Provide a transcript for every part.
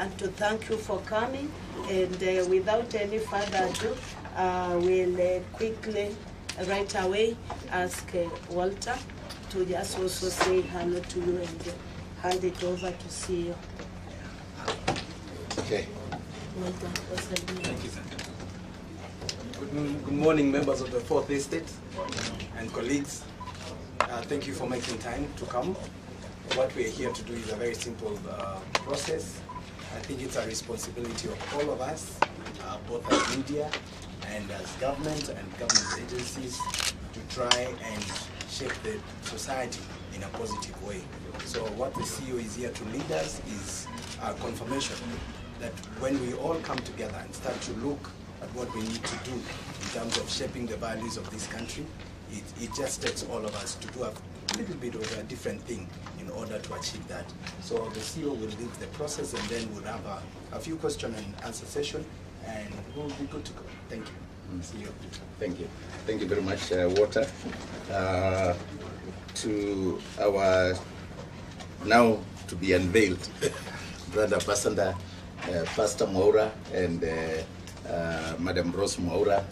and to thank you for coming. And without any further ado, we'll quickly, right away, ask Walter to just also say hello to you and hand it over to CEO. Okay. Walter, thank you, sir. Good morning, members of the 4th Estate and colleagues. Thank you for making time to come. What we are here to do is a very simple process. I think it's a responsibility of all of us, both as media and as government and government agencies, to try and shape the society in a positive way. So what the CEO is here to lead us is a confirmation that when we all come together and start to look at what we need to do in terms of shaping the values of this country, it just takes all of us to do a little bit of a different thing in order to achieve that. So the CEO will lead the process, and then we'll have a few question and answer session, and we'll be good to go. Thank you. CEO. Thank you. Thank you very much, Walter. To our now to be unveiled Brother Ambassador Pastor Mwaura and Madam Rose Mwaura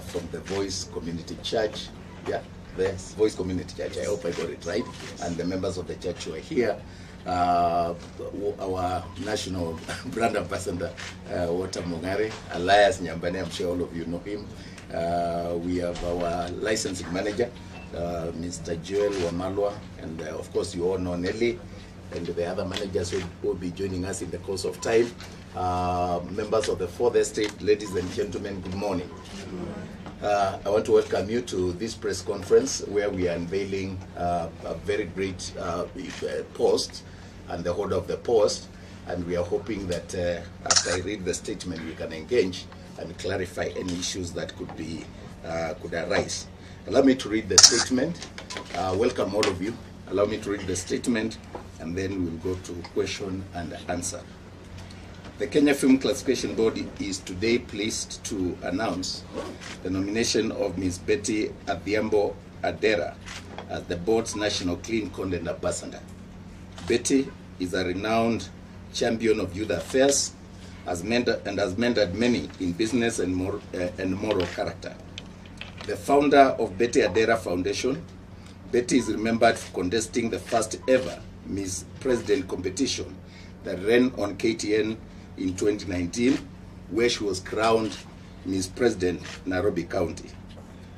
from the Voice Community Church. Yeah, the Voice Community Church. I hope I got it right. And the members of the church who are here. Our national brand ambassador, Walter Mongare, Elias Nyambane, I'm sure all of you know him. We have our licensing manager, Mr. Joel Wamalwa, and of course you all know Nelly, and the other managers who will be joining us in the course of time. Members of the 4th Estate, ladies and gentlemen, good morning. I want to welcome you to this press conference where we are unveiling a very great post and the holder of the post, and we are hoping that after I read the statement we can engage and clarify any issues that could arise. Allow me to read the statement. Welcome all of you. Allow me to read the statement, and then we'll go to question and answer. The Kenya Film Classification Board is today pleased to announce the nomination of Ms. Betty Adhiambo Adera as the board's National Clean Content Ambassador. Betty is a renowned champion of youth affairs has mentored many in business and moral character. The founder of Betty Adera Foundation, Betty is remembered for contesting the first ever Miss President competition that ran on KTN in 2019, where she was crowned Miss President Nairobi County.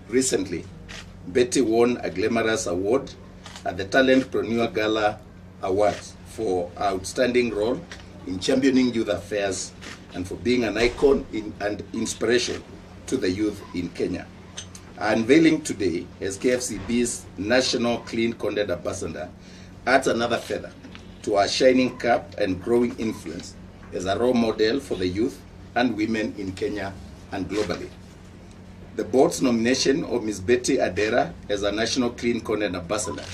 Recently, Betty won a glamorous award at the Talentpreneur Gala Awards for outstanding role in championing youth affairs and for being an icon and inspiration to the youth in Kenya. Unveiling today as KFCB's National Clean Content Ambassador adds another feather to our shining cap and growing influence as a role model for the youth and women in Kenya and globally. The board's nomination of Ms. Betty Adera as a National Clean Content Ambassador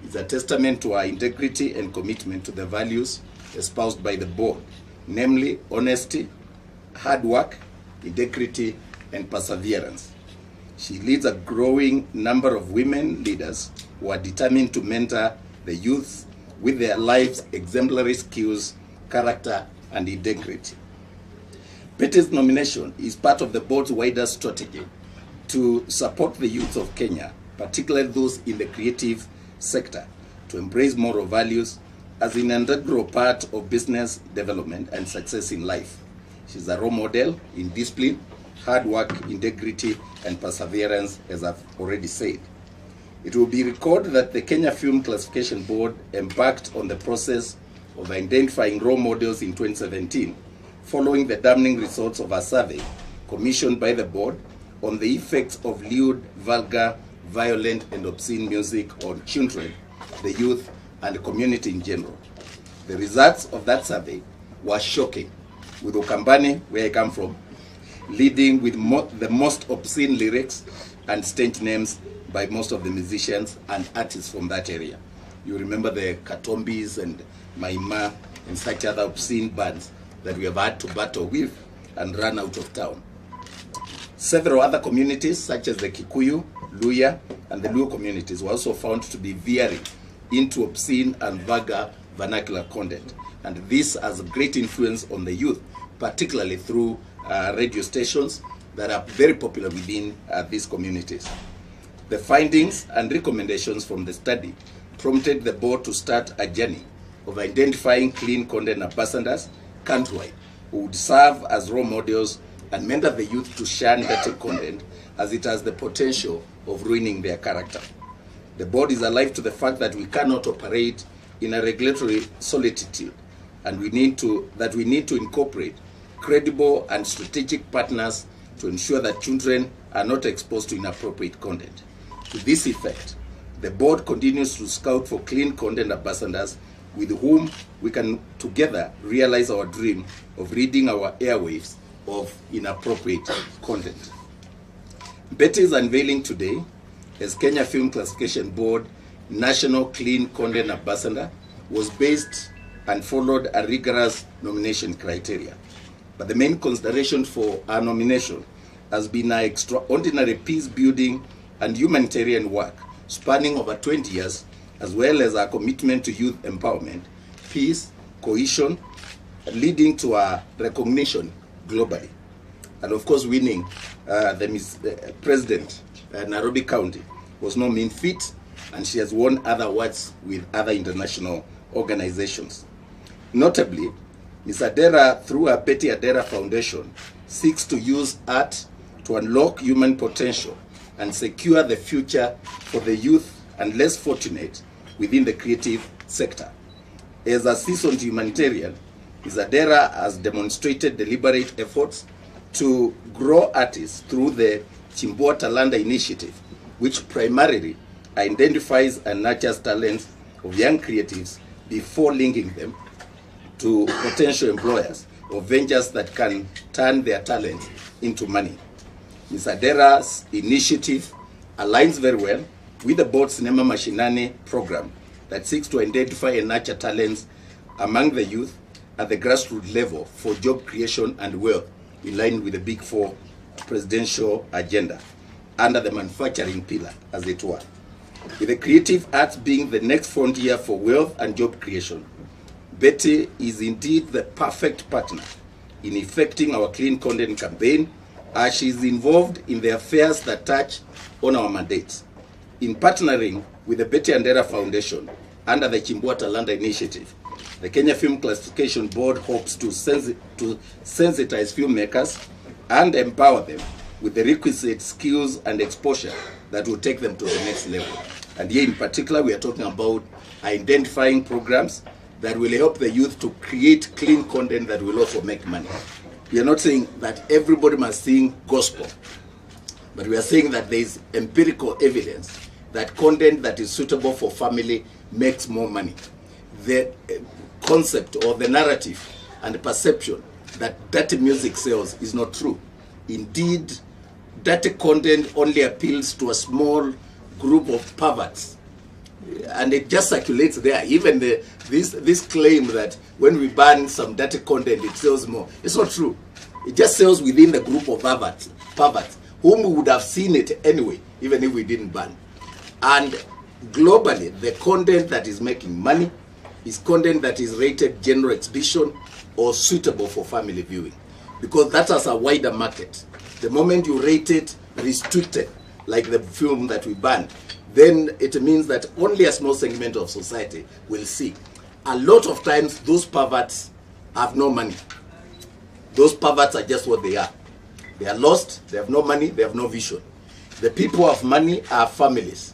is a testament to our integrity and commitment to the values espoused by the board, namely honesty, hard work, integrity, and perseverance. She leads a growing number of women leaders who are determined to mentor the youth with their lives' exemplary skills, character, and integrity. Betty's nomination is part of the board's wider strategy to support the youth of Kenya, particularly those in the creative sector, to embrace moral values as an integral part of business development and success in life. She's a role model in discipline, hard work, integrity, and perseverance, as I've already said. It will be recorded that the Kenya Film Classification Board embarked on the process of identifying role models in 2017, following the damning results of a survey commissioned by the board on the effects of lewd, vulgar, violent, and obscene music on children, the youth, and the community in general. The results of that survey were shocking, with Ukambani, where I come from, leading with the most obscene lyrics and stage names by most of the musicians and artists from that area. You remember the Katombis and Maima and such other obscene bands that we have had to battle with and run out of town. Several other communities, such as the Kikuyu, Luya, and the Luo communities, were also found to be veering into obscene and vulgar vernacular content. And this has a great influence on the youth, particularly through radio stations that are very popular within these communities. The findings and recommendations from the study prompted the board to start a journey of identifying clean content ambassadors countrywide who would serve as role models and mentor the youth to shun dirty content, as it has the potential of ruining their character. The board is alive to the fact that we cannot operate in a regulatory solitude, and we need to incorporate credible and strategic partners to ensure that children are not exposed to inappropriate content. To this effect, the board continues to scout for clean content ambassadors with whom we can together realize our dream of ridding our airwaves of inappropriate content. Betty is unveiling today as Kenya Film Classification Board National Clean Content Ambassador was based and followed a rigorous nomination criteria. But the main consideration for our nomination has been our extraordinary peace building and humanitarian work spanning over 20 years, as well as our commitment to youth empowerment, peace, cohesion, leading to our recognition globally. And of course, winning the President Nairobi County was no mean feat, and she has won other awards with other international organizations. Notably, Ms. Adera, through her Betty Adera Foundation, seeks to use art to unlock human potential and secure the future for the youth and less fortunate within the creative sector. As a seasoned humanitarian, Ms. Adera has demonstrated deliberate efforts to grow artists through the Chimbua Talanta initiative, which primarily identifies and nurtures talents of young creatives before linking them to potential employers or ventures that can turn their talent into money. Ms. Adera's initiative aligns very well with the board's Nema Mashinani program that seeks to identify and nurture talents among the youth at the grassroots level for job creation and wealth, in line with the Big Four presidential agenda under the manufacturing pillar, as it were. With the creative arts being the next frontier for wealth and job creation, Betty is indeed the perfect partner in effecting our clean content campaign, as she is involved in the affairs that touch on our mandates. In partnering with the Betty Adera Foundation under the Chimbua Talanta initiative, the Kenya Film Classification Board hopes to sensitize filmmakers and empower them with the requisite skills and exposure that will take them to the next level. And here in particular, we are talking about identifying programs that will help the youth to create clean content that will also make money. We are not saying that everybody must sing gospel, but we are saying that there is empirical evidence that content that is suitable for family makes more money. The concept or the narrative and the perception that dirty music sells is not true. Indeed, dirty content only appeals to a small group of perverts, and it just circulates there. Even this claim that when we ban some dirty content, it sells more. It's not true. It just sells within the group of perverts, whom we would have seen it anyway, even if we didn't ban. And globally, the content that is making money is content that is rated general exhibition or suitable for family viewing, because that has a wider market. The moment you rate it restricted, like the film that we banned, then it means that only a small segment of society will see. A lot of times, those perverts have no money. Those perverts are just what they are. They are lost, they have no money, they have no vision. The people who have money are families.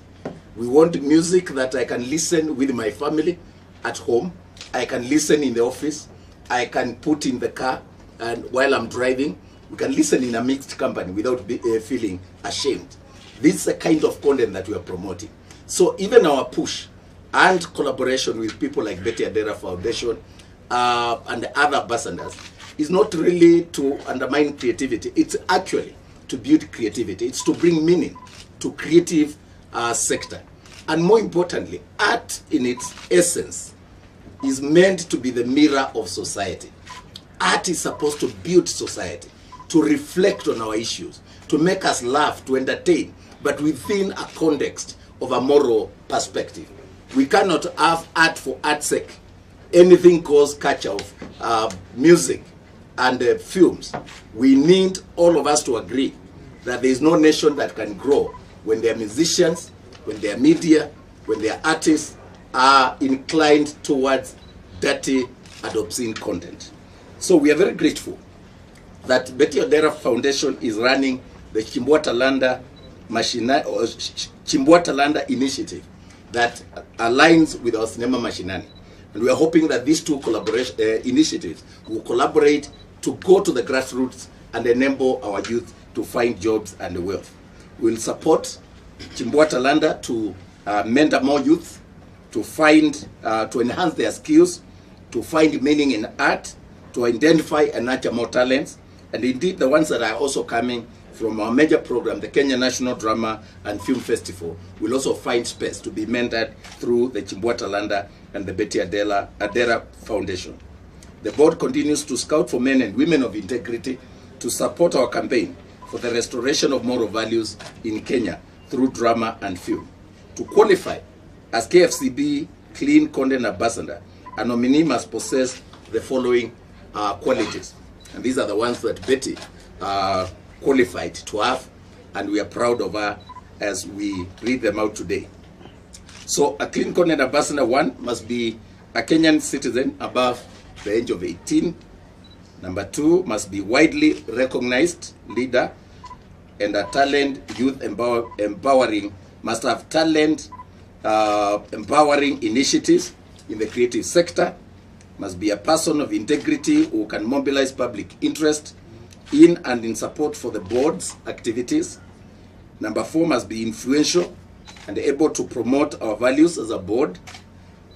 We want music that I can listen with my family at home. I can listen in the office. I can put in the car, and while I'm driving, we can listen in a mixed company without feeling ashamed. This is the kind of content that we are promoting. So even our push and collaboration with people like Betty Adera Foundation and the other ambassadors is not really to undermine creativity. It's actually to build creativity. It's to bring meaning to creative sector. And more importantly, art in its essence is meant to be the mirror of society. Art is supposed to build society, to reflect on our issues, to make us laugh, to entertain, but within a context of a moral perspective. We cannot have art for art's sake anything goes culture of music and films. We need all of us to agree that there is no nation that can grow when their musicians, when their media, when their artists are inclined towards dirty and obscene content. So we are very grateful that Betty Odera Foundation is running the Chimbua Talanda initiative that aligns with our Cinema Mashinani. And we are hoping that these two initiatives will collaborate to go to the grassroots and enable our youth to find jobs and wealth. We will support Chimbua Talanda to mentor more youth, to find, to enhance their skills, to find meaning in art, to identify and nurture more talents, and indeed the ones that are also coming from our major program, the Kenya National Drama and Film Festival, will also find space to be mentored through the Chimbua Talanda and the Betty Odera Foundation. The board continues to scout for men and women of integrity to support our campaign for the restoration of moral values in Kenya through drama and film. To qualify as KFCB Clean Content Ambassador, a nominee must possess the following qualities. And these are the ones that Betty qualified to have, and we are proud of her as we read them out today. So a Clean Content Ambassador, one, must be a Kenyan citizen above the age of 18. Number two, must be widely recognized leader and a talent youth empowering, must have talent empowering initiatives in the creative sector, must be a person of integrity who can mobilize public interest in and in support for the board's activities. Number four, must be influential and able to promote our values as a board.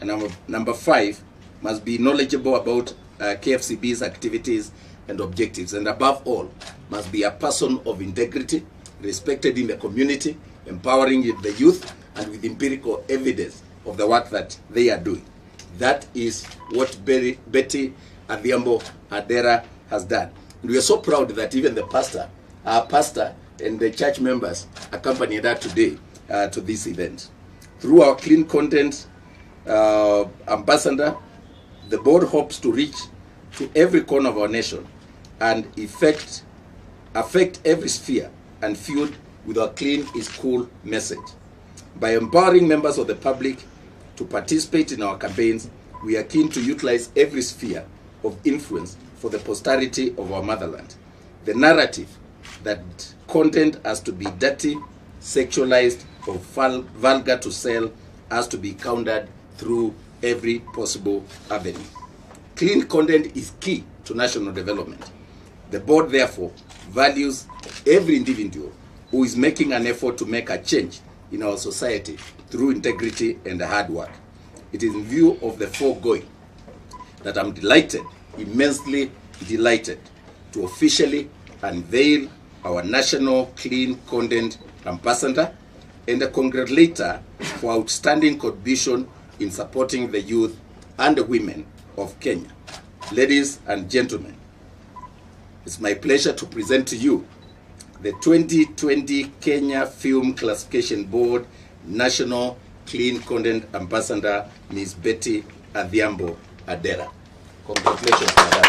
And number five, must be knowledgeable about KFCB's activities and objectives. And above all, must be a person of integrity, respected in the community, empowering the youth, and with empirical evidence of the work that they are doing. That is what Betty Odera has done. And we are so proud that even the our pastor and the church members accompanied her today to this event. Through our Clean Content Ambassador, the board hopes to reach to every corner of our nation and affect every sphere and fueled with our clean is cool message. By empowering members of the public to participate in our campaigns, we are keen to utilize every sphere of influence for the posterity of our motherland. The narrative that content has to be dirty, sexualized, or vulgar to sell has to be countered through every possible avenue. Clean content is key to national development. The board, therefore, values every individual who is making an effort to make a change in our society through integrity and hard work. It is in view of the foregoing that I'm immensely delighted, to officially unveil our National Clean Content Ambassador and congratulate her for outstanding contribution in supporting the youth and the women of Kenya. Ladies and gentlemen, it's my pleasure to present to you the 2020 Kenya Film Classification Board National Clean Content Ambassador, Ms. Betty Odera. Congratulations, madam.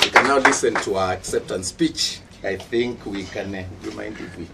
We can now listen to our acceptance speech. I think we can, do you mind if we